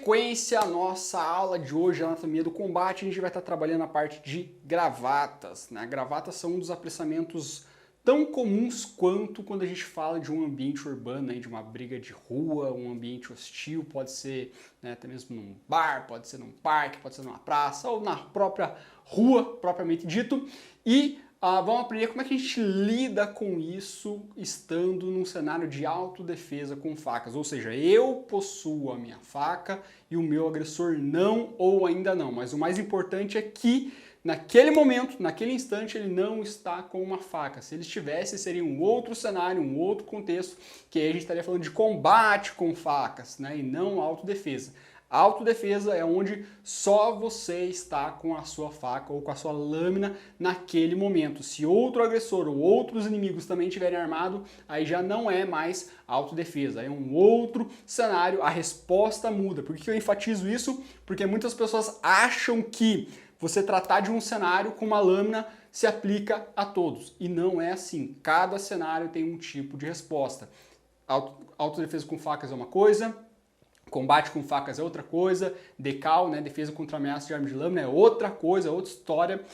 sequência à nossa aula de hoje, a anatomia do combate, a gente vai estar trabalhando a parte de gravatas, né? Gravatas são um dos apresamentos tão comuns quanto quando a gente fala de um ambiente urbano, né? De uma briga de rua, um ambiente hostil, pode ser, né, até mesmo num bar, pode ser num parque, pode ser numa praça ou na própria rua, propriamente dito. E vamos aprender como é que a gente lida com isso estando num cenário de autodefesa com facas. Ou seja, eu possuo a minha faca e o meu agressor não ou ainda não. Mas o mais importante é que naquele momento, naquele instante, ele não está com uma faca. Se ele estivesse, seria um outro cenário, um outro contexto, que aí a gente estaria falando de combate com facas, né, e não autodefesa. A autodefesa é onde só você está com a sua faca ou com a sua lâmina naquele momento. Se outro agressor ou outros inimigos também estiverem armados, aí já não é mais autodefesa, é um outro cenário, a resposta muda. Por que eu enfatizo isso? Porque muitas pessoas acham que você tratar de um cenário com uma lâmina se aplica a todos, e não é assim. Cada cenário tem um tipo de resposta. Autodefesa com facas é uma coisa, combate com facas é outra coisa, decal, né, defesa contra ameaça de arma de lâmina é outra coisa, outra história.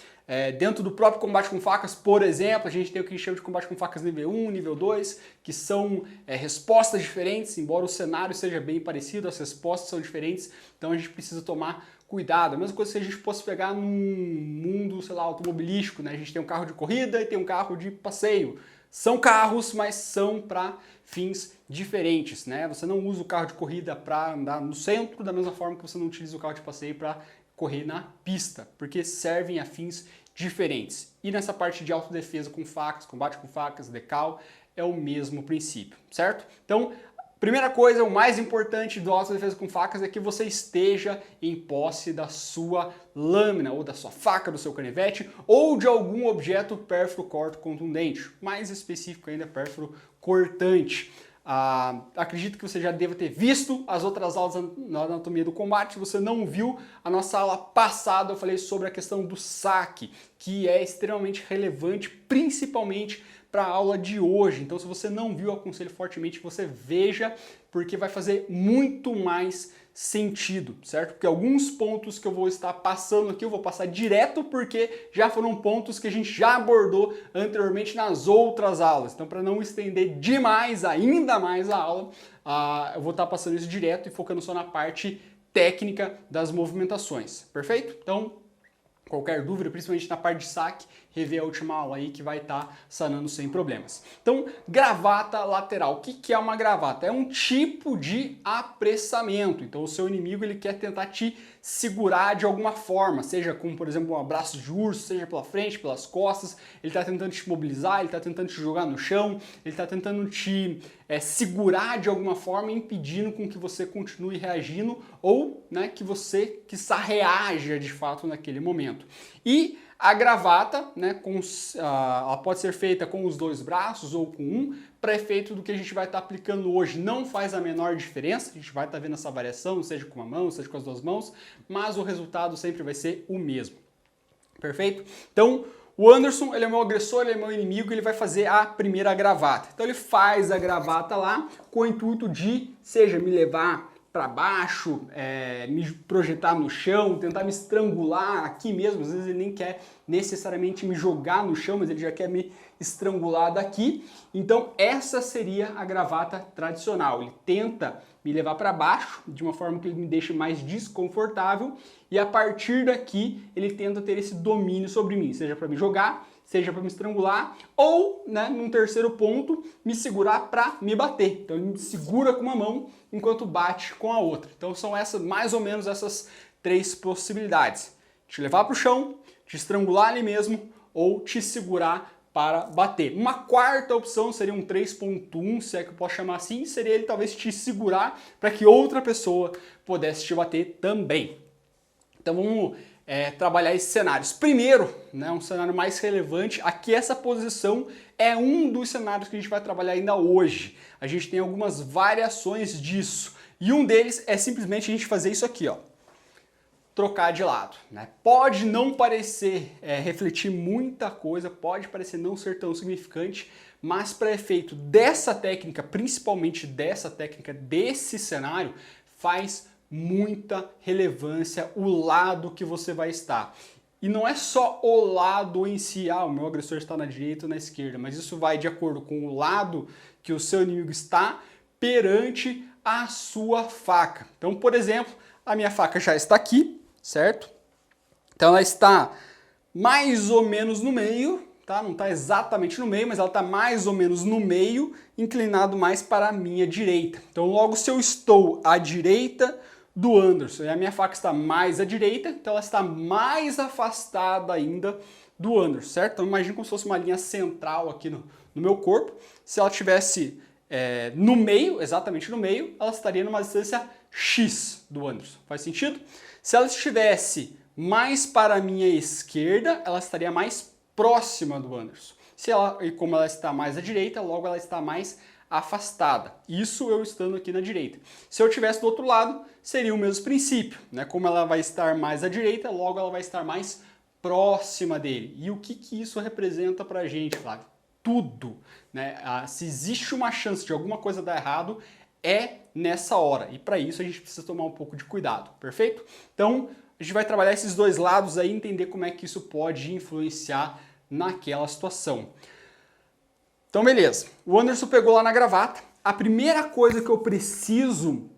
Dentro do próprio combate com facas, por exemplo, a gente tem o que a gente chama de combate com facas nível 1, nível 2, que são respostas diferentes, embora o cenário seja bem parecido, as respostas são diferentes, então a gente precisa tomar cuidado. A mesma coisa se a gente fosse pegar num mundo, sei lá, automobilístico, né, a gente tem um carro de corrida e tem um carro de passeio. São carros, mas são para fins diferentes, né? Você não usa o carro de corrida para andar no centro da mesma forma que você não utiliza o carro de passeio para correr na pista, porque servem a fins diferentes. E nessa parte de autodefesa com facas, combate com facas, decal, é o mesmo princípio, certo? Então, primeira coisa, o mais importante do autodefesa com facas é que você esteja em posse da sua lâmina, ou da sua faca, do seu canivete, ou de algum objeto pérfuro corto contundente, mais específico ainda, pérfuro cortante. Acredito que você já deva ter visto as outras aulas na anatomia do combate. Se você não viu, a nossa aula passada eu falei sobre a questão do saque, que é extremamente relevante, principalmente para a aula de hoje. Então, se você não viu, eu aconselho fortemente que você veja, porque vai fazer muito mais sentido, certo? Porque alguns pontos que eu vou estar passando aqui, eu vou passar direto, porque já foram pontos que a gente já abordou anteriormente nas outras aulas. Então, para não estender demais, ainda mais a aula, eu vou estar passando isso direto e focando só na parte técnica das movimentações, perfeito? Então, qualquer dúvida, principalmente na parte de saque, rever a última aula aí que vai estar sanando sem problemas. Então, gravata lateral. O que é uma gravata? É um tipo de apressamento. Então, o seu inimigo ele quer tentar te segurar de alguma forma, seja com, por exemplo, um abraço de urso, seja pela frente, pelas costas, ele está tentando te mobilizar, ele está tentando te jogar no chão, ele está tentando te segurar de alguma forma, impedindo com que você continue reagindo ou, né, que você reaja de fato naquele momento. E a gravata, né, ela pode ser feita com os dois braços ou com um, para efeito do que a gente vai estar aplicando hoje. Não faz a menor diferença, a gente vai estar vendo essa variação, seja com uma mão, seja com as duas mãos, mas o resultado sempre vai ser o mesmo. Perfeito? Então, o Anderson, ele é meu agressor, ele é meu inimigo, ele vai fazer a primeira gravata. Então ele faz a gravata lá com o intuito de, seja me levar para baixo, me projetar no chão, tentar me estrangular aqui mesmo. Às vezes ele nem quer necessariamente me jogar no chão, mas ele já quer me estrangular daqui. Então essa seria a gravata tradicional. Ele tenta me levar para baixo, de uma forma que ele me deixe mais desconfortável, e a partir daqui ele tenta ter esse domínio sobre mim, seja para me jogar, seja para me estrangular, ou, né, num terceiro ponto, me segurar para me bater. Então ele me segura com uma mão enquanto bate com a outra. Então são mais ou menos essas três possibilidades: te levar para o chão, te estrangular ali mesmo, ou te segurar para bater. Uma quarta opção seria um 3.1, se é que eu posso chamar assim, seria ele talvez te segurar para que outra pessoa pudesse te bater também. Então vamos trabalhar esses cenários. Primeiro, né, um cenário mais relevante, aqui essa posição é um dos cenários que a gente vai trabalhar ainda hoje. A gente tem algumas variações disso, e um deles é simplesmente a gente fazer isso aqui, ó. Trocar de lado, né? Pode não parecer refletir muita coisa, pode parecer não ser tão significante, mas para efeito dessa técnica, principalmente dessa técnica, desse cenário, faz muita relevância o lado que você vai estar. E não é só o lado em si, o meu agressor está na direita ou na esquerda, mas isso vai de acordo com o lado que o seu inimigo está perante a sua faca. Então, por exemplo, a minha faca já está aqui, certo? Então ela está mais ou menos no meio, tá? Não está exatamente no meio, mas ela está mais ou menos no meio, inclinado mais para a minha direita. Então logo se eu estou à direita do Anderson e a minha faca está mais à direita, então ela está mais afastada ainda do Anderson, certo? Então imagina como se fosse uma linha central aqui no meu corpo. Se ela estivesse no meio, exatamente no meio, ela estaria numa distância X do Anderson. Faz sentido? Se ela estivesse mais para a minha esquerda, ela estaria mais próxima do Anderson. E como ela está mais à direita, logo ela está mais afastada. Isso eu estando aqui na direita. Se eu estivesse do outro lado, seria o mesmo princípio, né? Como ela vai estar mais à direita, logo ela vai estar mais próxima dele. E o que isso representa pra gente, Flávio? Tudo, né? Se existe uma chance de alguma coisa dar errado, é nessa hora. E para isso a gente precisa tomar um pouco de cuidado, perfeito? Então, a gente vai trabalhar esses dois lados aí, entender como é que isso pode influenciar naquela situação. Então, beleza. O Anderson pegou lá na gravata. A primeira coisa que eu preciso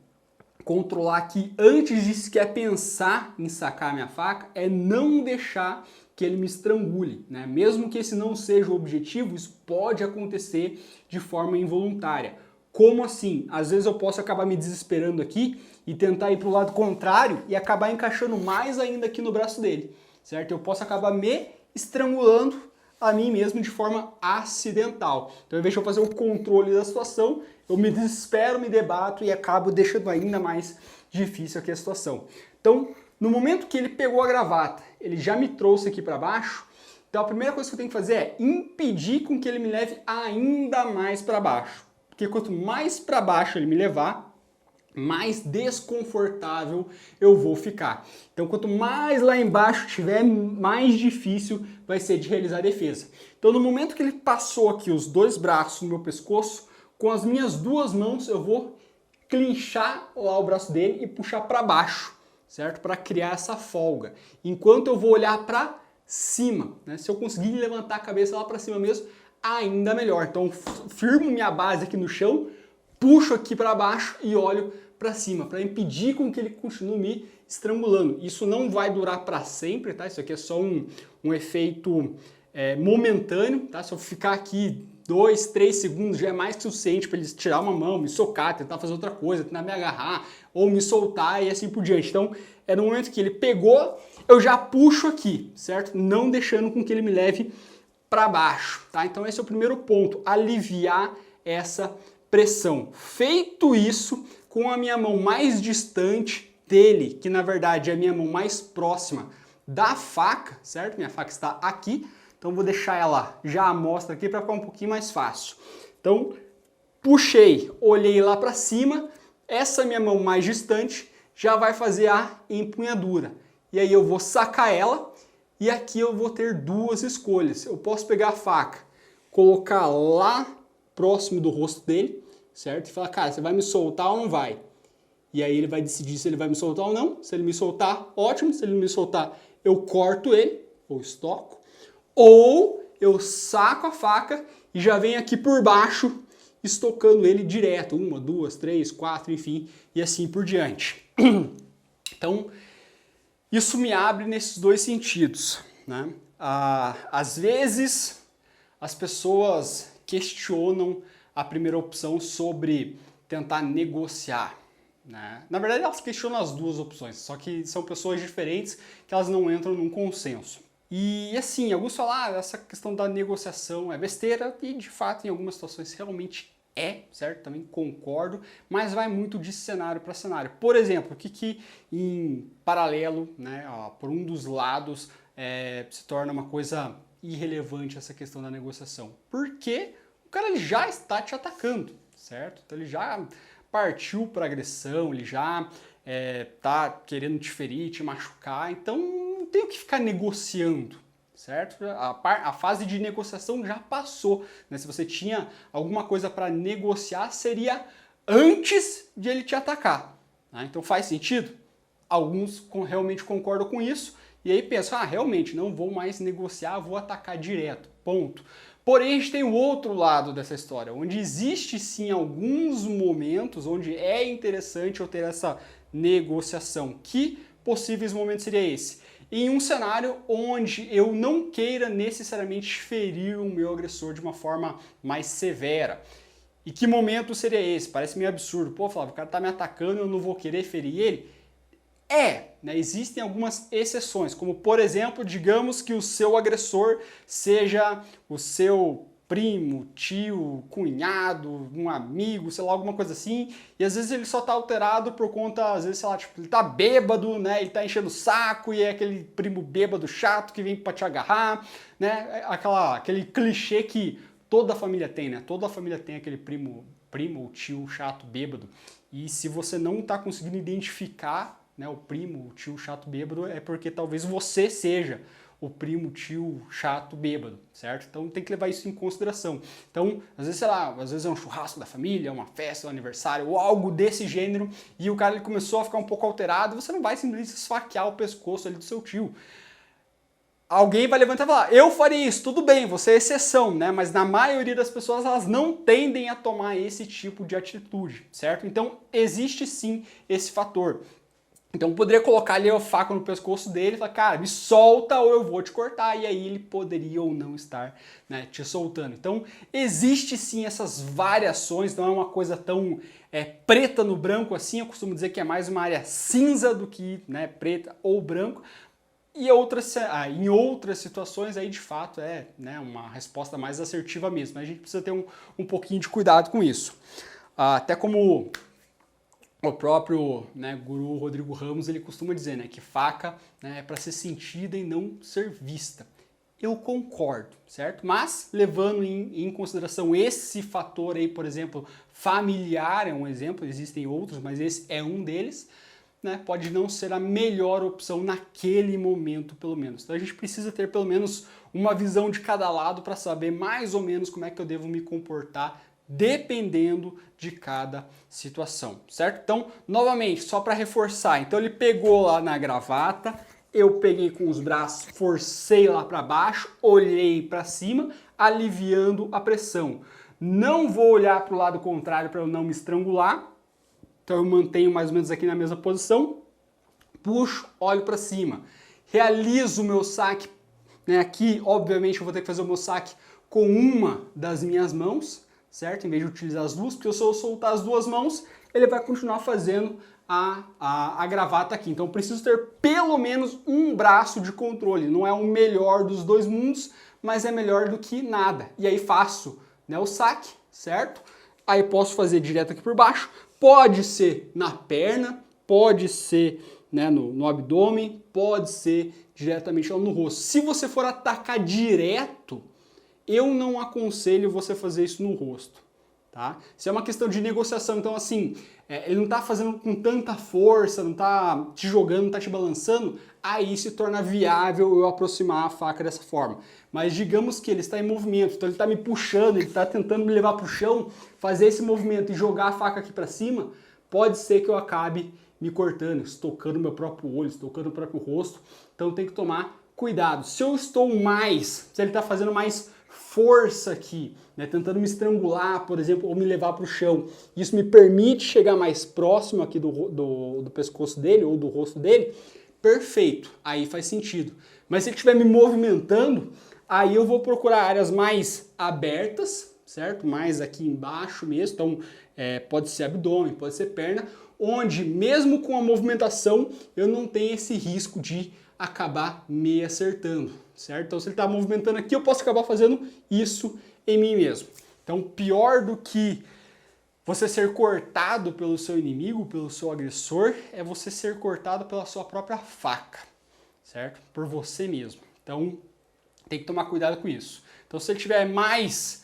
controlar aqui, antes de sequer pensar em sacar a minha faca, é não deixar que ele me estrangule, né? Mesmo que esse não seja o objetivo, isso pode acontecer de forma involuntária. Como assim? Às vezes eu posso acabar me desesperando aqui e tentar ir para o lado contrário e acabar encaixando mais ainda aqui no braço dele, certo? Eu posso acabar me estrangulando a mim mesmo de forma acidental. Então, ao invés de eu fazer o controle da situação, eu me desespero, me debato e acabo deixando ainda mais difícil aqui a situação. Então, no momento que ele pegou a gravata, ele já me trouxe aqui para baixo, então a primeira coisa que eu tenho que fazer é impedir com que ele me leve ainda mais para baixo. Porque quanto mais para baixo ele me levar, mais desconfortável eu vou ficar. Então, quanto mais lá embaixo tiver, mais difícil vai ser de realizar a defesa. Então, no momento que ele passou aqui os dois braços no meu pescoço, com as minhas duas mãos eu vou clinchar lá o braço dele e puxar para baixo, certo? Para criar essa folga. Enquanto eu vou olhar para cima, né? Se eu conseguir levantar a cabeça lá para cima mesmo, ainda melhor. Então, firmo minha base aqui no chão, puxo aqui para baixo e olho para cima, para impedir com que ele continue me estrangulando. Isso não vai durar para sempre, tá? Isso aqui é só um efeito momentâneo, tá? Se eu ficar aqui 2, 3 segundos já é mais que suficiente para ele tirar uma mão, me socar, tentar fazer outra coisa, tentar me agarrar ou me soltar e assim por diante. Então, é no momento que ele pegou, eu já puxo aqui, certo? Não deixando com que ele me leve para baixo, tá? Então esse é o primeiro ponto, aliviar essa pressão. Feito isso, com a minha mão mais distante dele, que na verdade é a minha mão mais próxima da faca, certo? Minha faca está aqui, então vou deixar ela já à mostra aqui para ficar um pouquinho mais fácil. Então, puxei, olhei lá para cima, essa minha mão mais distante já vai fazer a empunhadura. E aí eu vou sacar ela e aqui eu vou ter duas escolhas. Eu posso pegar a faca, colocar lá próximo do rosto dele, certo? E falar, cara, você vai me soltar ou não vai? E aí ele vai decidir se ele vai me soltar ou não. Se ele me soltar, ótimo. Se ele não me soltar, eu corto ele, ou estoco. Ou eu saco a faca e já venho aqui por baixo, estocando ele direto. 1, 2, 3, 4, enfim, e assim por diante. Então, isso me abre nesses dois sentidos, né? Às vezes, as pessoas questionam a primeira opção sobre tentar negociar, né? Na verdade, elas questionam as duas opções, só que são pessoas diferentes que elas não entram num consenso. E assim, alguns falam, essa questão da negociação é besteira, e de fato, em algumas situações, realmente certo? Também concordo, mas vai muito de cenário para cenário. Por exemplo, o que em paralelo, né, por um dos lados, se torna uma coisa irrelevante essa questão da negociação? Porque o cara ele já está te atacando, certo? Então ele já partiu para agressão, ele já está querendo te ferir, te machucar, então não tem o que ficar negociando. Certo? A fase de negociação já passou, né? Se você tinha alguma coisa para negociar, seria antes de ele te atacar. né? Então faz sentido? Alguns realmente concordam com isso e aí pensam, realmente não vou mais negociar, vou atacar direto, ponto. Porém, a gente tem o outro lado dessa história, onde existe sim alguns momentos onde é interessante eu ter essa negociação. Que possíveis momentos seria esse? Em um cenário onde eu não queira necessariamente ferir o meu agressor de uma forma mais severa. E que momento seria esse? Parece meio absurdo. Pô, Flávio, o cara tá me atacando e eu não vou querer ferir ele? Né? Existem algumas exceções, como por exemplo, digamos que o seu agressor seja o seu primo, tio, cunhado, um amigo, sei lá, alguma coisa assim, e às vezes ele só tá alterado por conta, às vezes, sei lá, tipo, ele tá bêbado, né, ele tá enchendo o saco e é aquele primo bêbado chato que vem pra te agarrar, né, aquele clichê que toda família tem, né, toda família tem aquele primo ou tio chato bêbado, e se você não tá conseguindo identificar, né, o primo, o tio chato bêbado, é porque talvez você seja o primo, tio chato bêbado, certo? Então tem que levar isso em consideração. Então, às vezes, sei lá, às vezes é um churrasco da família, uma festa, um aniversário, ou algo desse gênero, e o cara ele começou a ficar um pouco alterado, você não vai simplesmente esfaquear o pescoço ali do seu tio. Alguém vai levantar e falar, eu faria isso, tudo bem, você é exceção, né? Mas na maioria das pessoas, elas não tendem a tomar esse tipo de atitude, certo? Então, existe sim esse fator. Então eu poderia colocar ali a faca no pescoço dele e falar, cara, me solta ou eu vou te cortar, e aí ele poderia ou não estar, né, te soltando. Então existe sim essas variações, não é uma coisa tão preta no branco assim, eu costumo dizer que é mais uma área cinza do que, né, preta ou branco, e em outras situações aí de fato é, né, uma resposta mais assertiva mesmo, a gente precisa ter um pouquinho de cuidado com isso. Até como o próprio, né, guru Rodrigo Ramos, ele costuma dizer, né, que faca, né, é para ser sentida e não ser vista. Eu concordo, certo? Mas levando em consideração esse fator aí, por exemplo, familiar é um exemplo, existem outros, mas esse é um deles, né, pode não ser a melhor opção naquele momento, pelo menos. Então a gente precisa ter pelo menos uma visão de cada lado para saber mais ou menos como é que eu devo me comportar dependendo de cada situação, certo? Então, novamente, só para reforçar, então ele pegou lá na gravata, eu peguei com os braços, forcei lá para baixo, olhei para cima, aliviando a pressão. Não vou olhar para o lado contrário para eu não me estrangular, então eu mantenho mais ou menos aqui na mesma posição, puxo, olho para cima, realizo o meu saque, né? Aqui, obviamente, eu vou ter que fazer o meu saque com uma das minhas mãos, certo? Em vez de utilizar as duas, porque se eu soltar as duas mãos, ele vai continuar fazendo a gravata aqui. Então eu preciso ter pelo menos um braço de controle. Não é o melhor dos dois mundos, mas é melhor do que nada. E aí faço, né, o saque, certo? Aí posso fazer direto aqui por baixo. Pode ser na perna, pode ser, né, no abdômen, pode ser diretamente lá no rosto. Se você for atacar direto, eu não aconselho você fazer isso no rosto, tá? Se é uma questão de negociação, então assim, ele não tá fazendo com tanta força, não tá te jogando, não tá te balançando, aí se torna viável eu aproximar a faca dessa forma. Mas digamos que ele está em movimento, então ele está me puxando, ele está tentando me levar para o chão, fazer esse movimento e jogar a faca aqui para cima, pode ser que eu acabe me cortando, estocando meu próprio olho, estocando o próprio rosto, então tem que tomar cuidado. Se eu estou se ele está fazendo mais força aqui, né, tentando me estrangular, por exemplo, ou me levar para o chão, isso me permite chegar mais próximo aqui do pescoço dele ou do rosto dele, perfeito, aí faz sentido. Mas se ele estiver me movimentando, aí eu vou procurar áreas mais abertas, certo? Mais aqui embaixo mesmo, então pode ser abdômen, pode ser perna, onde mesmo com a movimentação eu não tenho esse risco de acabar me acertando, certo? Então se ele está movimentando aqui, eu posso acabar fazendo isso em mim mesmo. Então pior do que você ser cortado pelo seu inimigo, pelo seu agressor, é você ser cortado pela sua própria faca, certo? Por você mesmo. Então tem que tomar cuidado com isso. Então se ele tiver mais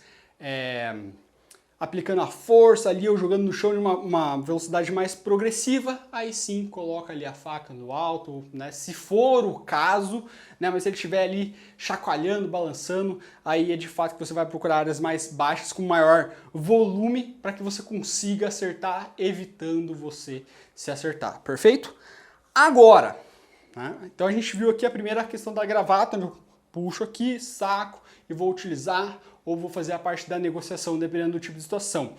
aplicando a força ali ou jogando no chão de uma velocidade mais progressiva, aí sim coloca ali a faca no alto, né? Se for o caso, né? Mas se ele estiver ali chacoalhando, balançando, aí é de fato que você vai procurar áreas mais baixas com maior volume para que você consiga acertar, evitando você se acertar, perfeito? Agora, né? Então a gente viu aqui a primeira questão da gravata, onde eu puxo aqui, saco e vou utilizar ou vou fazer a parte da negociação, dependendo do tipo de situação.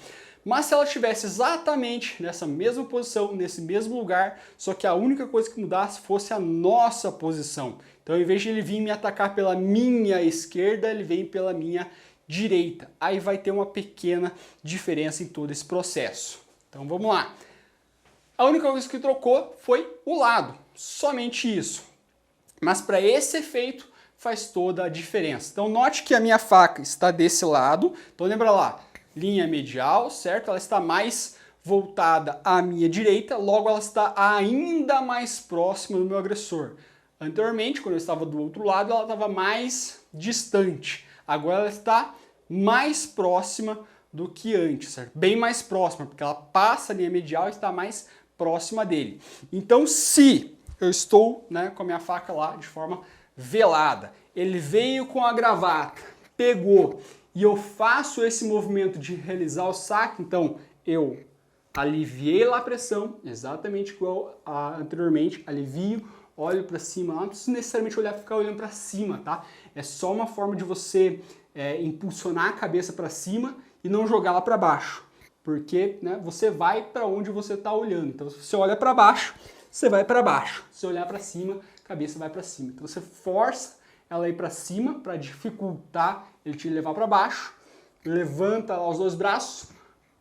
Mas se ela estivesse exatamente nessa mesma posição, nesse mesmo lugar, só que a única coisa que mudasse fosse a nossa posição. Então, em vez de ele vir me atacar pela minha esquerda, ele vem pela minha direita. Aí vai ter uma pequena diferença em todo esse processo. Então, vamos lá. A única coisa que trocou foi o lado, somente isso. Mas para esse efeito, faz toda a diferença. Então note que a minha faca está desse lado, então lembra lá, linha medial, certo? Ela está mais voltada à minha direita, logo ela está ainda mais próxima do meu agressor. Anteriormente, quando eu estava do outro lado, ela estava mais distante. Agora ela está mais próxima do que antes, certo? Bem mais próxima, porque ela passa a linha medial e está mais próxima dele. Então se eu estou, né, com a minha faca lá de forma velada, ele veio com a gravata, pegou e eu faço esse movimento de realizar o saque, então eu aliviei lá a pressão, exatamente igual anteriormente, alivio, olho para cima, não preciso necessariamente ficar olhando para cima, tá? É só uma forma de você impulsionar a cabeça para cima e não jogar lá para baixo, porque, né, você vai para onde você está olhando, então se você olha para baixo, você vai para baixo, se olhar para cima, a cabeça vai para cima, então você força ela ir para cima para dificultar ele te levar para baixo, levanta lá os dois braços,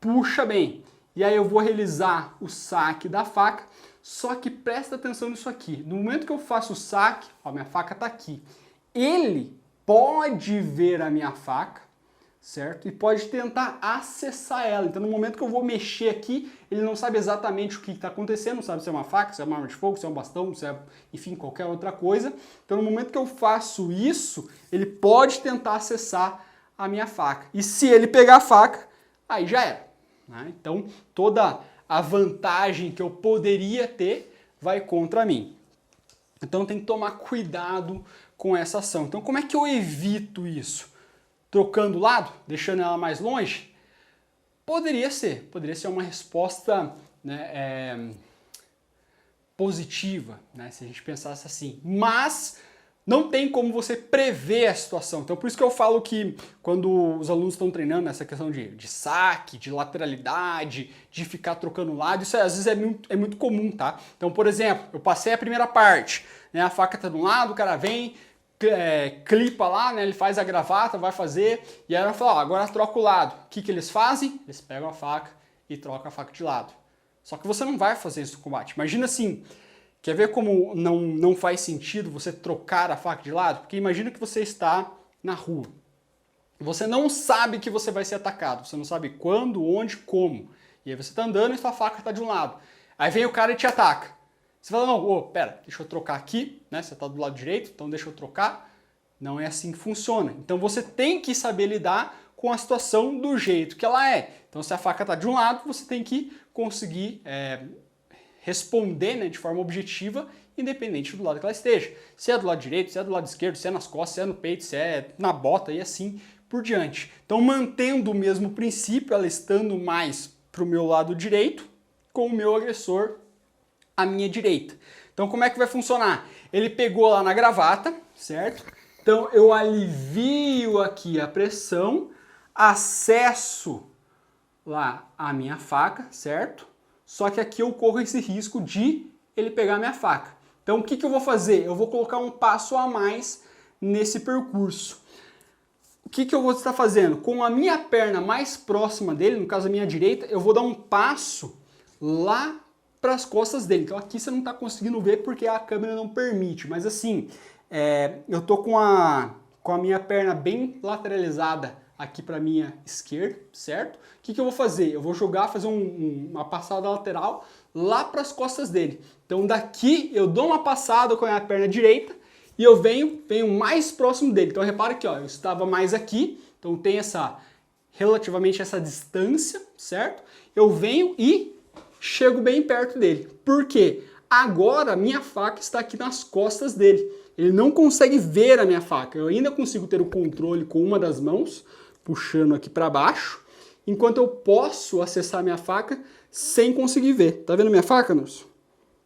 puxa bem, e aí eu vou realizar o saque da faca, só que presta atenção nisso aqui, no momento que eu faço o saque, ó, minha faca está aqui, ele pode ver a minha faca, certo? E pode tentar acessar ela. Então, no momento que eu vou mexer aqui, ele não sabe exatamente o que está acontecendo, não sabe se é uma faca, se é uma arma de fogo, se é um bastão, se é, enfim, qualquer outra coisa. Então, no momento que eu faço isso, ele pode tentar acessar a minha faca. E se ele pegar a faca, aí já era, né? Então, toda a vantagem que eu poderia ter vai contra mim. Então, tem que tomar cuidado com essa ação. Então, como é que eu evito isso? Trocando o lado, deixando ela mais longe? Poderia ser uma resposta, né, positiva, né, se a gente pensasse assim, mas não tem como você prever a situação. Então por isso que eu falo que quando os alunos estão treinando essa questão de saque, de lateralidade, de ficar trocando lado, isso às vezes é muito comum, tá? Então, por exemplo, eu passei a primeira parte, né, a faca está de um lado, o cara vem, clipa lá, né, ele faz a gravata, vai fazer, e aí ela fala, ó, agora troca o lado. O que eles fazem? Eles pegam a faca e trocam a faca de lado. Só que você não vai fazer isso no combate. Imagina assim, quer ver como não faz sentido você trocar a faca de lado? Porque imagina que você está na rua. Você não sabe que você vai ser atacado, você não sabe quando, onde, como. E aí você está andando e sua faca está de um lado. Aí vem o cara e te ataca. Você fala, não, pera, deixa eu trocar aqui, né? Você está do lado direito, então deixa eu trocar. Não é assim que funciona. Então você tem que saber lidar com a situação do jeito que ela é. Então se a faca está de um lado, você tem que conseguir responder, né, de forma objetiva, independente do lado que ela esteja. Se é do lado direito, se é do lado esquerdo, se é nas costas, se é no peito, se é na bota e assim por diante. Então mantendo o mesmo princípio, ela estando mais para o meu lado direito, com o meu agressor à minha direita. Então como é que vai funcionar? Ele pegou lá na gravata, certo? Então eu alivio aqui a pressão, acesso lá a minha faca, certo? Só que aqui eu corro esse risco de ele pegar a minha faca. Então o que eu vou fazer? Eu vou colocar um passo a mais nesse percurso. O que eu vou estar fazendo? Com a minha perna mais próxima dele, no caso a minha direita, eu vou dar um passo lá para as costas dele. Então aqui você não está conseguindo ver porque a câmera não permite, mas assim, eu tô com a minha perna bem lateralizada aqui para a minha esquerda, certo? O que eu vou fazer? Eu vou jogar, fazer uma passada lateral lá para as costas dele. Então daqui eu dou uma passada com a minha perna direita e eu venho mais próximo dele. Então repara que ó, eu estava mais aqui, então tem essa relativamente essa distância, certo? Eu venho e chego bem perto dele. Por quê? Agora a minha faca está aqui nas costas dele. Ele não consegue ver a minha faca. Eu ainda consigo ter o controle com uma das mãos, puxando aqui para baixo, enquanto eu posso acessar a minha faca sem conseguir ver. Tá vendo minha faca, Nilson?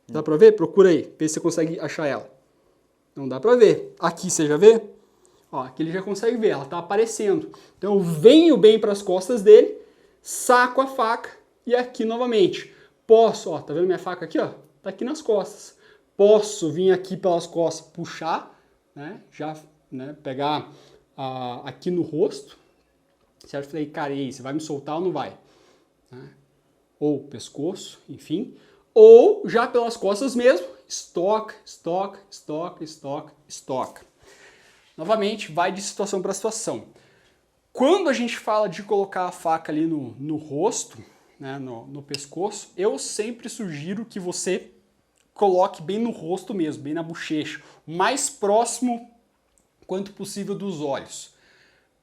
Dá para ver? Procura aí, vê se você consegue achar ela. Não dá para ver. Aqui você já vê? Ó, aqui ele já consegue ver, ela tá aparecendo. Então eu venho bem para as costas dele, saco a faca e aqui novamente. Posso, ó, tá vendo minha faca aqui, ó? Tá aqui nas costas. Posso vir aqui pelas costas, puxar, né? Já, né? Pegar aqui no rosto. Certo? Falei, cara, e aí, você vai me soltar ou não vai? Né? Ou pescoço, enfim. Ou já pelas costas mesmo, estoca, estoca, estoca, estoca, estoca. Novamente, vai de situação para situação. Quando a gente fala de colocar a faca ali no rosto, né, no pescoço, eu sempre sugiro que você coloque bem no rosto mesmo, bem na bochecha, o mais próximo quanto possível dos olhos.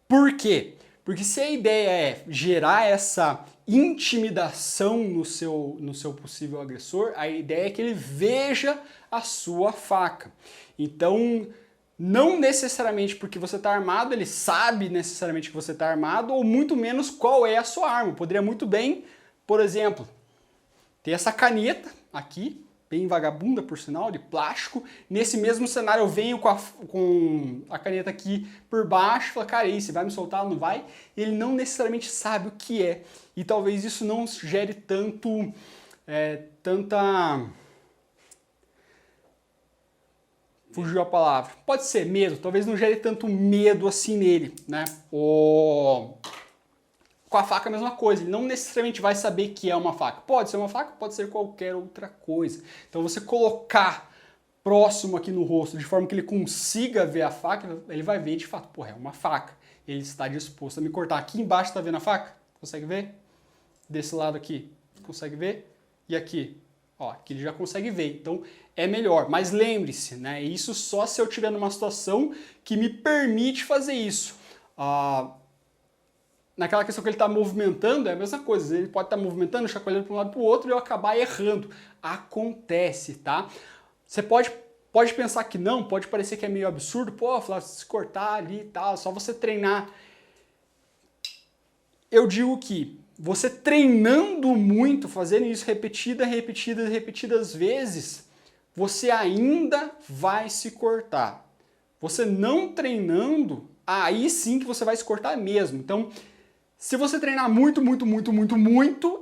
Por quê? Porque se a ideia é gerar essa intimidação no seu possível agressor, a ideia é que ele veja a sua faca. Então, não necessariamente porque você está armado, ele sabe necessariamente que você está armado, ou muito menos qual é a sua arma. Poderia muito bem, por exemplo, ter essa caneta aqui, bem vagabunda por sinal, de plástico. Nesse mesmo cenário eu venho com a caneta aqui por baixo e falo, cara, e aí, você vai me soltar ou não vai? Ele não necessariamente sabe o que é. E talvez isso não gere tanta... Fugiu a palavra. Pode ser medo, talvez não gere tanto medo assim nele, né? Com a faca a mesma coisa, ele não necessariamente vai saber que é uma faca. Pode ser uma faca, pode ser qualquer outra coisa. Então você colocar próximo aqui no rosto, de forma que ele consiga ver a faca, ele vai ver de fato, porra, é uma faca. Ele está disposto a me cortar. Aqui embaixo tá vendo a faca? Consegue ver? Desse lado aqui, consegue ver? E aqui? Ó, aqui ele já consegue ver, então é melhor. Mas lembre-se, né, isso só se eu estiver numa situação que me permite fazer isso. Naquela questão que ele está movimentando, é a mesma coisa. Ele pode estar movimentando, chacoalhando para um lado para o outro e eu acabar errando. Acontece, tá? Você pode pensar que não, pode parecer que é meio absurdo. Pô, Flávio, se cortar ali e tal, só você treinar. Eu digo que você treinando muito, fazendo isso repetidas vezes, você ainda vai se cortar. Você não treinando, aí sim que você vai se cortar mesmo. Então, se você treinar muito,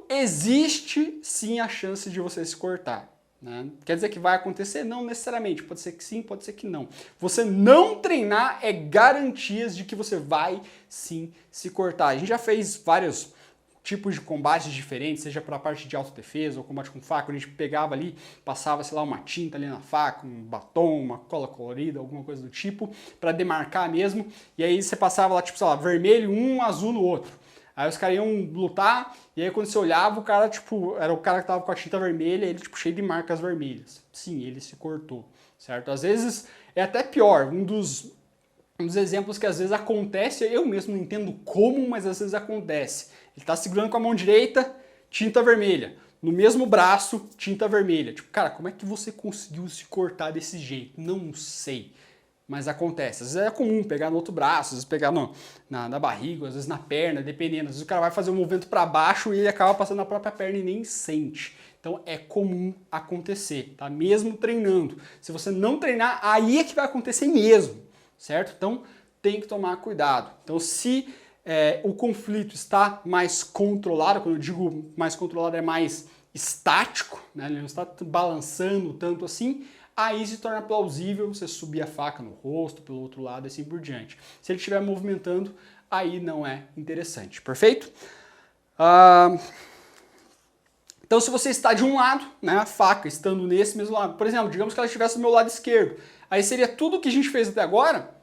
existe sim a chance de você se cortar. Né? Quer dizer que vai acontecer? Não necessariamente. Pode ser que sim, pode ser que não. Você não treinar é garantias de que você vai sim se cortar. A gente já fez vários tipos de combates diferentes, seja para a parte de autodefesa ou combate com faca, a gente pegava ali, passava, sei lá, uma tinta ali na faca, um batom, uma cola colorida, alguma coisa do tipo, para demarcar mesmo, e aí você passava lá, tipo, sei lá, vermelho um, azul no outro. Aí os caras iam lutar, e aí quando você olhava, o cara, tipo, era o cara que tava com a tinta vermelha, ele, tipo, cheio de marcas vermelhas. Sim, ele se cortou, certo? Às vezes é até pior, um dos exemplos que às vezes acontece, eu mesmo não entendo como, mas às vezes acontece. Ele tá segurando com a mão direita, tinta vermelha. No mesmo braço, tinta vermelha. Tipo, cara, como é que você conseguiu se cortar desse jeito? Não sei. Mas acontece. Às vezes é comum pegar no outro braço, às vezes pegar na barriga, às vezes na perna, dependendo. Às vezes o cara vai fazer um movimento para baixo e ele acaba passando na própria perna e nem sente. Então é comum acontecer, tá? Mesmo treinando. Se você não treinar, aí é que vai acontecer mesmo, certo? Então tem que tomar cuidado. Então se o conflito está mais controlado, quando eu digo mais controlado é mais estático, né? Ele não está balançando tanto assim, aí se torna plausível você subir a faca no rosto, pelo outro lado e assim por diante. Se ele estiver movimentando, aí não é interessante, perfeito? Então se você está de um lado, né, a faca estando nesse mesmo lado, por exemplo, digamos que ela estivesse do meu lado esquerdo, aí seria tudo o que a gente fez até agora,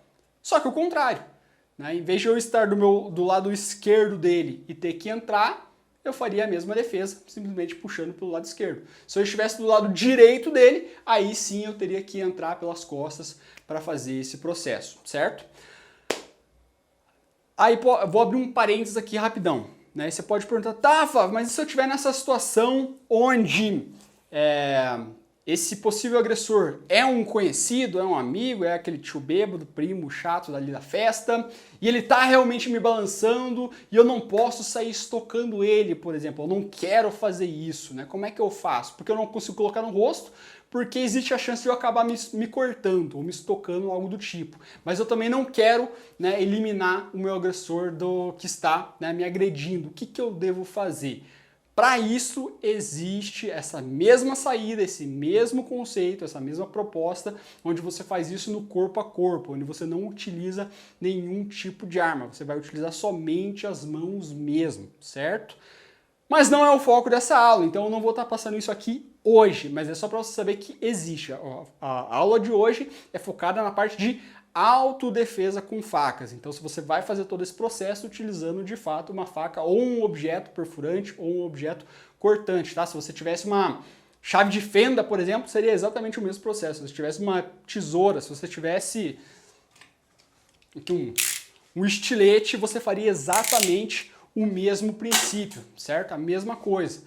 só que o contrário. Né? Em vez de eu estar do lado esquerdo dele e ter que entrar, eu faria a mesma defesa, simplesmente puxando pelo lado esquerdo. Se eu estivesse do lado direito dele, aí sim eu teria que entrar pelas costas para fazer esse processo, certo? Aí eu vou abrir um parênteses aqui rapidão. Né? Você pode perguntar, tá, Flávio, mas e se eu estiver nessa situação onde esse possível agressor é um conhecido, é um amigo, é aquele tio bêbado, primo chato dali da festa, e ele tá realmente me balançando e eu não posso sair estocando ele, por exemplo, eu não quero fazer isso, né? Como é que eu faço? Porque eu não consigo colocar no rosto, porque existe a chance de eu acabar me cortando ou me estocando, algo do tipo. Mas eu também não quero, né, eliminar o meu agressor que está, né, me agredindo. O que eu devo fazer? Para isso existe essa mesma saída, esse mesmo conceito, essa mesma proposta, onde você faz isso no corpo a corpo, onde você não utiliza nenhum tipo de arma, você vai utilizar somente as mãos mesmo, certo? Mas não é o foco dessa aula, então eu não vou estar passando isso aqui hoje, mas é só para você saber que existe. A aula de hoje é focada na parte de autodefesa com facas. Então, se você vai fazer todo esse processo utilizando de fato uma faca ou um objeto perfurante ou um objeto cortante, tá? Se você tivesse uma chave de fenda, por exemplo, seria exatamente o mesmo processo. Se você tivesse uma tesoura, se você tivesse um estilete, você faria exatamente o mesmo princípio, certo? A mesma coisa.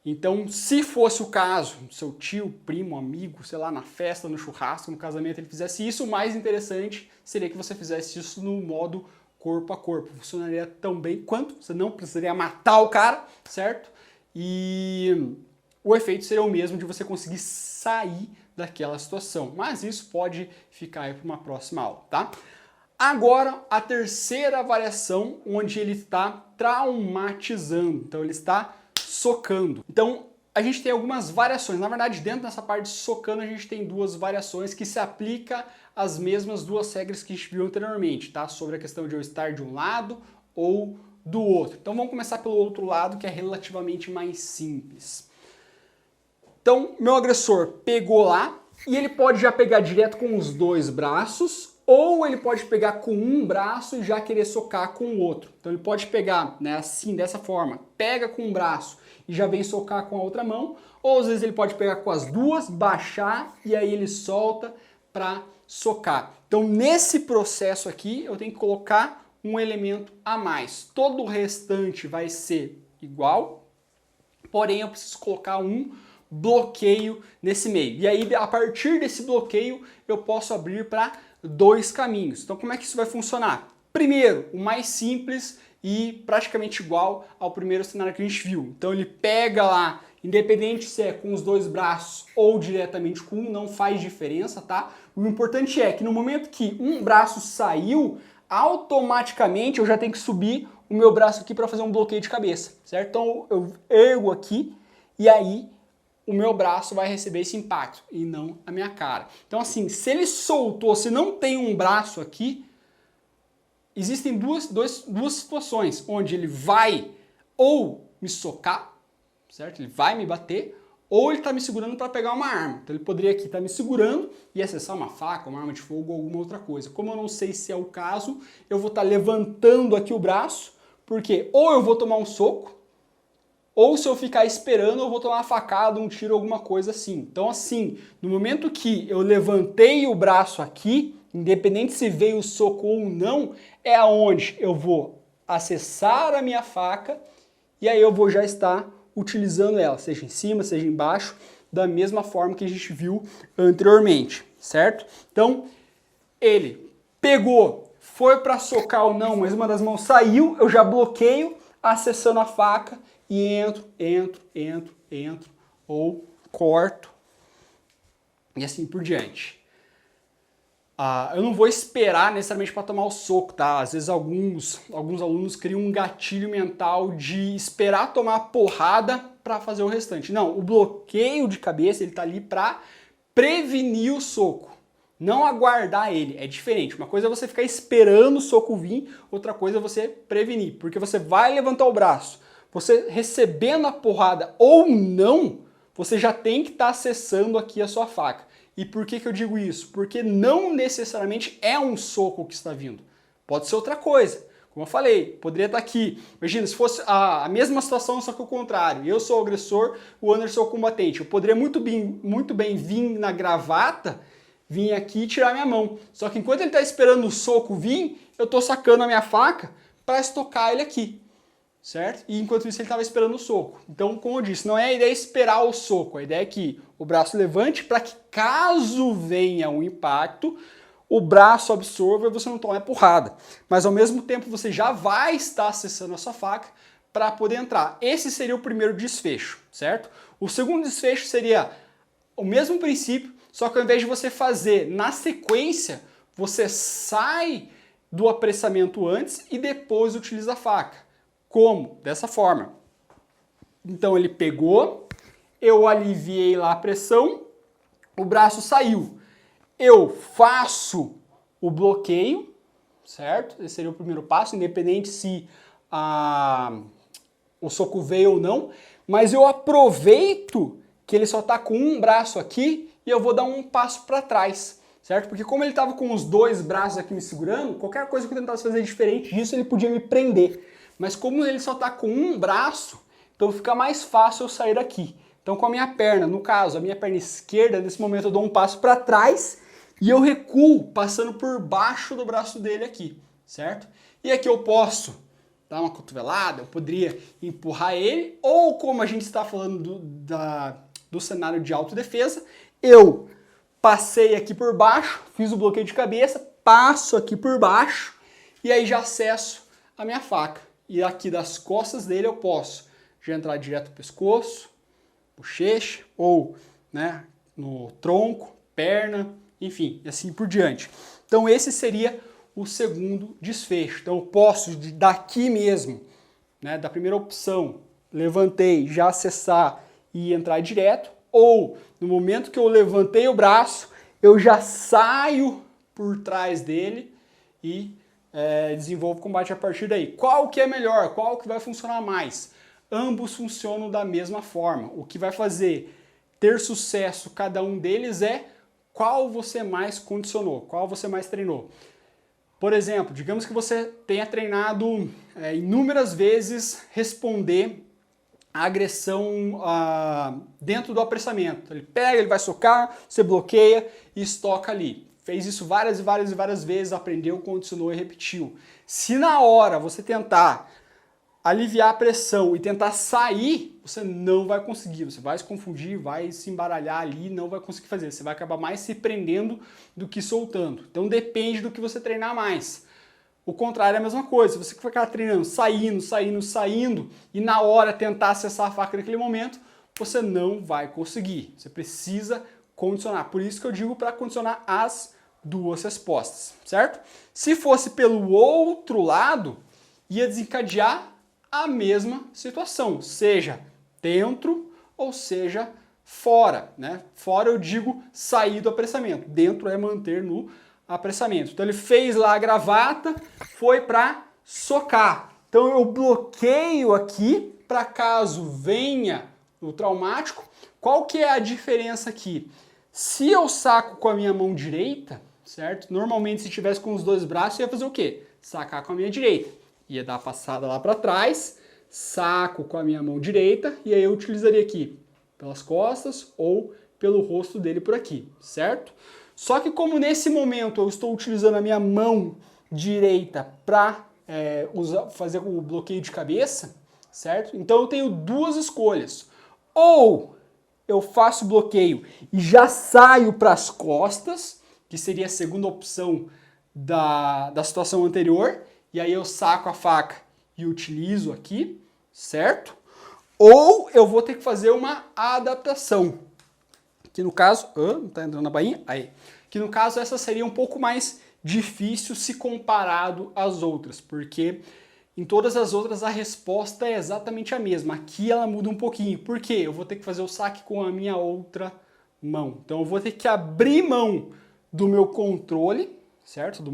Então, se fosse o caso, seu tio, primo, amigo, sei lá, na festa, no churrasco, no casamento, ele fizesse isso, o mais interessante seria que você fizesse isso no modo corpo a corpo. Funcionaria tão bem quanto, você não precisaria matar o cara, certo? E o efeito seria o mesmo de você conseguir sair daquela situação. Mas isso pode ficar aí para uma próxima aula, tá? Agora, a terceira variação, onde ele está traumatizando. Então, ele está socando. Então, a gente tem algumas variações. Na verdade, dentro dessa parte de socando, a gente tem duas variações que se aplicam às mesmas duas regras que a gente viu anteriormente, tá? Sobre a questão de eu estar de um lado ou do outro. Então, vamos começar pelo outro lado, que é relativamente mais simples. Então, meu agressor pegou lá e ele pode já pegar direto com os dois braços, ou ele pode pegar com um braço e já querer socar com o outro. Então ele pode pegar, né, assim, dessa forma, pega com um braço e já vem socar com a outra mão, ou às vezes ele pode pegar com as duas, baixar e aí ele solta para socar. Então nesse processo aqui eu tenho que colocar um elemento a mais. Todo o restante vai ser igual, porém eu preciso colocar um bloqueio nesse meio. E aí a partir desse bloqueio eu posso abrir para dois caminhos. Então como é que isso vai funcionar? Primeiro, o mais simples e praticamente igual ao primeiro cenário que a gente viu. Então ele pega lá, independente se é com os dois braços ou diretamente com um, não faz diferença, tá? O importante é que no momento que um braço saiu, automaticamente eu já tenho que subir o meu braço aqui para fazer um bloqueio de cabeça, certo? Então eu ergo aqui e aí o meu braço vai receber esse impacto e não a minha cara. Então assim, se ele soltou, se não tem um braço aqui, existem duas situações onde ele vai ou me socar, certo? Ele vai me bater, ou ele está me segurando para pegar uma arma. Então ele poderia aqui estar me segurando e acessar uma faca, uma arma de fogo ou alguma outra coisa. Como eu não sei se é o caso, eu vou estar levantando aqui o braço, porque ou eu vou tomar um soco, ou se eu ficar esperando, eu vou tomar uma facada, um tiro, alguma coisa assim. Então assim, no momento que eu levantei o braço aqui, independente se veio o soco ou não, é aonde eu vou acessar a minha faca e aí eu vou já estar utilizando ela, seja em cima, seja embaixo, da mesma forma que a gente viu anteriormente, certo? Então, ele pegou, foi para socar ou não, mas uma das mãos saiu, eu já bloqueio, acessando a faca e entro, ou corto e assim por diante. Eu não vou esperar necessariamente para tomar o soco, tá? Às vezes alguns alunos criam um gatilho mental de esperar tomar a porrada para fazer o restante. Não, o bloqueio de cabeça ele tá ali para prevenir o soco, não aguardar ele. É diferente. Uma coisa é você ficar esperando o soco vir, outra coisa é você prevenir, porque você vai levantar o braço, você recebendo a porrada ou não, você já tem que estar acessando aqui a sua faca. E por que eu digo isso? Porque não necessariamente é um soco que está vindo. Pode ser outra coisa. Como eu falei, poderia estar aqui. Imagina, se fosse a mesma situação, só que o contrário. Eu sou o agressor, o Anderson é o combatente. Eu poderia muito bem vir na gravata, vir aqui e tirar minha mão. Só que enquanto ele está esperando o soco vir, eu estou sacando a minha faca para estocar ele aqui, certo? E enquanto isso ele estava esperando o soco. Então, como eu disse, não é a ideia esperar o soco, a ideia é que o braço levante para que caso venha um impacto, o braço absorva e você não tome a porrada. Mas ao mesmo tempo você já vai estar acessando a sua faca para poder entrar. Esse seria o primeiro desfecho, certo? O segundo desfecho seria o mesmo princípio, só que ao invés de você fazer na sequência, você sai do apressamento antes e depois utiliza a faca. Como? Dessa forma. Então ele pegou, eu aliviei lá a pressão, o braço saiu. Eu faço o bloqueio, certo? Esse seria o primeiro passo, independente se o soco veio ou não, mas eu aproveito que ele só está com um braço aqui e eu vou dar um passo para trás, certo? Porque como ele estava com os dois braços aqui me segurando, qualquer coisa que eu tentasse fazer diferente disso, ele podia me prender. Mas como ele só está com um braço, então fica mais fácil eu sair daqui. Então com a minha perna, no caso, a minha perna esquerda, nesse momento eu dou um passo para trás e eu recuo, passando por baixo do braço dele aqui, certo? E aqui eu posso dar uma cotovelada, eu poderia empurrar ele, ou como a gente está falando do cenário de autodefesa, eu passei aqui por baixo, fiz o bloqueio de cabeça, passo aqui por baixo e aí já acesso a minha faca. E aqui das costas dele eu posso já entrar direto no pescoço, bochecha, ou né, no tronco, perna, enfim, e assim por diante. Então esse seria o segundo desfecho. Então eu posso daqui mesmo, né, da primeira opção, levantei, já acessar e entrar direto, ou no momento que eu levantei o braço, eu já saio por trás dele e desenvolvo o combate a partir daí. Qual que é melhor? Qual que vai funcionar mais? Ambos funcionam da mesma forma. O que vai fazer ter sucesso cada um deles é qual você mais condicionou, qual você mais treinou. Por exemplo, digamos que você tenha treinado inúmeras vezes responder a agressão dentro do apressamento. Ele pega, ele vai socar, você bloqueia e estoca ali. Fez isso várias e várias e várias vezes, aprendeu, condicionou e repetiu. Se na hora você tentar aliviar a pressão e tentar sair, você não vai conseguir. Você vai se confundir, vai se embaralhar ali, não vai conseguir fazer. Você vai acabar mais se prendendo do que soltando. Então depende do que você treinar mais. O contrário é a mesma coisa. Se você ficar treinando, saindo, e na hora tentar acessar a faca naquele momento, você não vai conseguir. Você precisa condicionar. Por isso que eu digo para condicionar as duas respostas, certo? Se fosse pelo outro lado, ia desencadear a mesma situação, seja dentro ou seja fora, né? Fora eu digo sair do apressamento, dentro é manter no apressamento. Então ele fez lá a gravata, foi para socar. Então eu bloqueio aqui para caso venha o traumático. Qual que é a diferença aqui? Se eu saco com a minha mão direita, certo? Normalmente se tivesse com os dois braços, eu ia fazer o quê? Sacar com a minha direita. Ia dar a passada lá para trás, saco com a minha mão direita e aí eu utilizaria aqui pelas costas ou pelo rosto dele por aqui, certo? Só que como nesse momento eu estou utilizando a minha mão direita para fazer o bloqueio de cabeça, certo? Então eu tenho duas escolhas. Ou eu faço bloqueio e já saio para as costas, que seria a segunda opção da situação anterior, e aí eu saco a faca e utilizo aqui, certo? Ou eu vou ter que fazer uma adaptação, que no caso, não está entrando na bainha? Aí. Que no caso essa seria um pouco mais difícil se comparado às outras, porque em todas as outras a resposta é exatamente a mesma. Aqui ela muda um pouquinho. Por quê? Eu vou ter que fazer o saque com a minha outra mão. Então eu vou ter que abrir mão do meu controle, certo? Do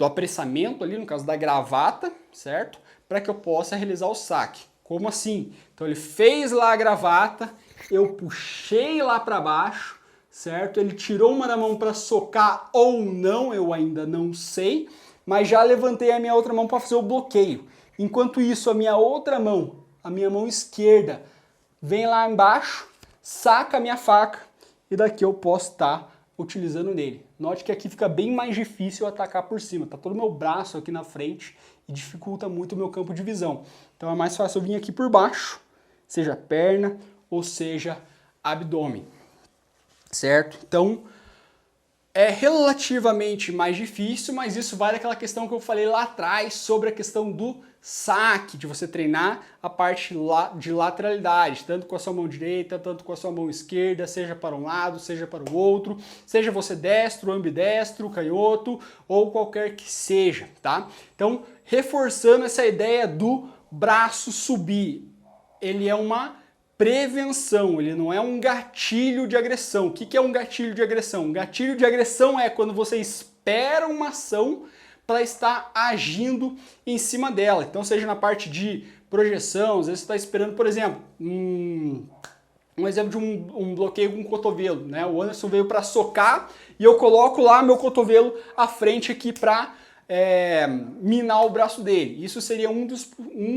apressamento ali, no caso da gravata, certo? Para que eu possa realizar o saque. Como assim? Então ele fez lá a gravata, eu puxei lá para baixo, certo? Ele tirou uma da mão para socar ou não, eu ainda não sei, mas já levantei a minha outra mão para fazer o bloqueio. Enquanto isso, a minha outra mão, a minha mão esquerda, vem lá embaixo, saca a minha faca e daqui eu posso estar utilizando nele. Note que aqui fica bem mais difícil eu atacar por cima, tá todo o meu braço aqui na frente e dificulta muito o meu campo de visão. Então é mais fácil eu vir aqui por baixo, seja perna ou seja abdômen, certo? Então é relativamente mais difícil, mas isso vai daquela questão que eu falei lá atrás sobre a questão do saque, de você treinar a parte de lateralidade, tanto com a sua mão direita, tanto com a sua mão esquerda, seja para um lado, seja para o outro, seja você destro, ambidestro, canhoto ou qualquer que seja, tá? Então, reforçando essa ideia do braço subir, ele é uma prevenção, ele não é um gatilho de agressão. O que é um gatilho de agressão? Um gatilho de agressão é quando você espera uma ação para estar agindo em cima dela. Então, seja na parte de projeção, às vezes você está esperando, por exemplo, um exemplo de um bloqueio com o cotovelo, né? O Anderson veio para socar e eu coloco lá meu cotovelo à frente aqui para minar o braço dele. Isso seria um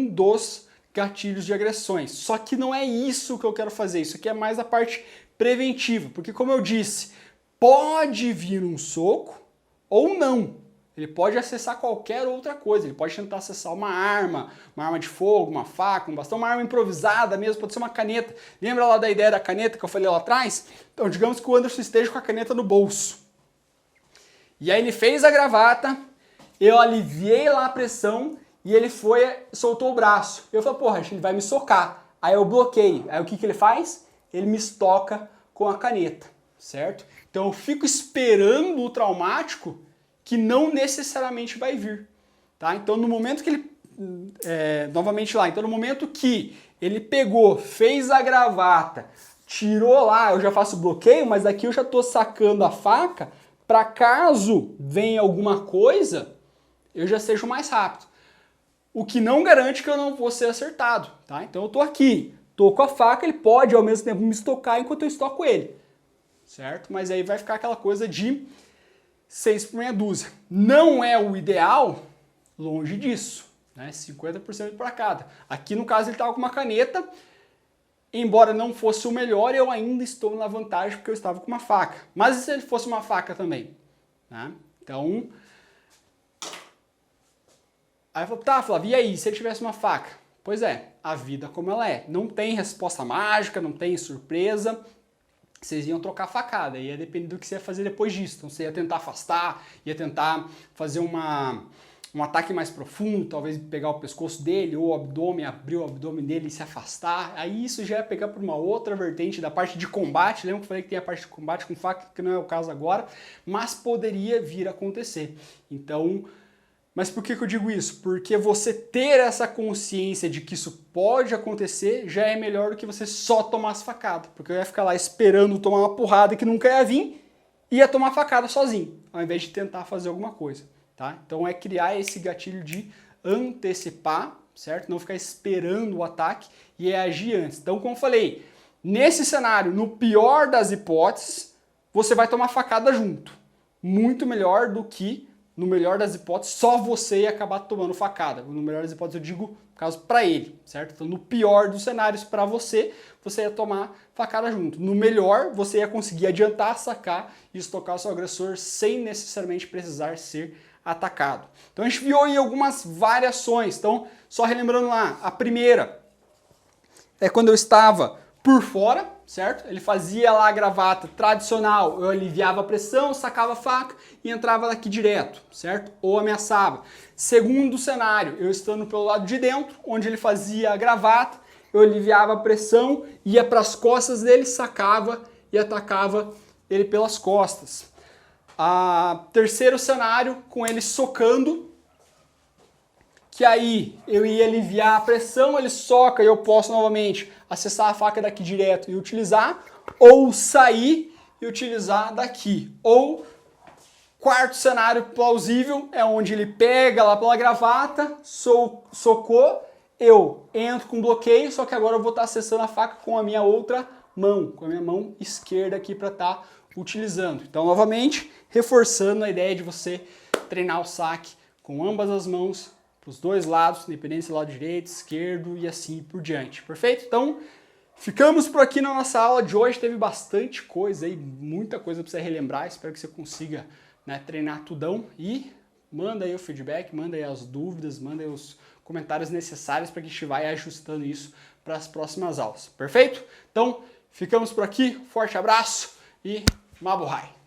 dos gatilhos de agressões. Só que não é isso que eu quero fazer. Isso aqui é mais a parte preventiva, porque como eu disse, pode vir um soco ou não. Ele pode acessar qualquer outra coisa. Ele pode tentar acessar uma arma de fogo, uma faca, um bastão, uma arma improvisada mesmo, pode ser uma caneta. Lembra lá da ideia da caneta que eu falei lá atrás? Então, digamos que o Anderson esteja com a caneta no bolso. E aí ele fez a gravata, eu aliviei lá a pressão e ele soltou o braço. Eu falei, porra, ele vai me socar. Aí eu bloqueio. Aí o que ele faz? Ele me estoca com a caneta, certo? Então eu fico esperando o traumático que não necessariamente vai vir, tá? Então no momento que ele, novamente lá, então no momento que ele pegou, fez a gravata, tirou lá, eu já faço bloqueio, mas aqui eu já tô sacando a faca para caso venha alguma coisa, eu já seja mais rápido. O que não garante que eu não vou ser acertado, tá? Então eu tô aqui, tô com a faca, ele pode ao mesmo tempo me estocar enquanto eu estoco ele, certo? Mas aí vai ficar aquela coisa de 6 por meia dúzia. Não é o ideal, longe disso, né? 50% para cada. Aqui no caso ele estava com uma caneta, embora não fosse o melhor, eu ainda estou na vantagem porque eu estava com uma faca. Mas e se ele fosse uma faca também? Né? Então, aí eu falo, tá, Flávio, e aí, se ele tivesse uma faca? Pois é, a vida como ela é. Não tem resposta mágica, não tem surpresa. Vocês iam trocar facada, ia depender do que você ia fazer depois disso. Então você ia tentar afastar, ia tentar fazer um ataque mais profundo, talvez pegar o pescoço dele ou o abdômen, abrir o abdômen dele e se afastar. Aí isso já ia pegar por uma outra vertente da parte de combate. Lembra que eu falei que tem a parte de combate com faca, que não é o caso agora, mas poderia vir a acontecer. Então, mas por que eu digo isso? Porque você ter essa consciência de que isso pode acontecer já é melhor do que você só tomar as facadas. Porque eu ia ficar lá esperando tomar uma porrada que nunca ia vir e ia tomar facada sozinho, ao invés de tentar fazer alguma coisa. Tá? Então é criar esse gatilho de antecipar, certo? Não ficar esperando o ataque e agir antes. Então, como eu falei, nesse cenário, no pior das hipóteses, você vai tomar facada junto. Muito melhor do que, no melhor das hipóteses, só você ia acabar tomando facada. No melhor das hipóteses, eu digo, no caso, para ele, certo? Então, no pior dos cenários, para você, você ia tomar facada junto. No melhor, você ia conseguir adiantar, sacar e estocar o seu agressor sem necessariamente precisar ser atacado. Então a gente viu em algumas variações. Então, só relembrando lá, a primeira é quando eu estava por fora, certo? Ele fazia lá a gravata tradicional, eu aliviava a pressão, sacava a faca e entrava daqui direto, certo? Ou ameaçava. Segundo cenário, eu estando pelo lado de dentro, onde ele fazia a gravata, eu aliviava a pressão, ia para as costas dele, sacava e atacava ele pelas costas. Terceiro cenário, com ele socando, que aí eu ia aliviar a pressão, ele soca e eu posso novamente acessar a faca daqui direto e utilizar, ou sair e utilizar daqui. Ou, quarto cenário plausível, é onde ele pega lá pela gravata, socou, eu entro com bloqueio, só que agora eu vou estar acessando a faca com a minha outra mão, com a minha mão esquerda aqui para estar utilizando. Então, novamente, reforçando a ideia de você treinar o saque com ambas as mãos, para os dois lados, independente se é lado direito, esquerdo e assim por diante. Perfeito? Então, Ficamos por aqui na nossa aula de hoje, teve bastante coisa aí, muita coisa para você relembrar, espero que você consiga, né, treinar tudão e manda aí o feedback, manda aí as dúvidas, manda aí os comentários necessários para que a gente vai ajustando isso para as próximas aulas, perfeito? Então, ficamos por aqui, forte abraço e Mabuhay!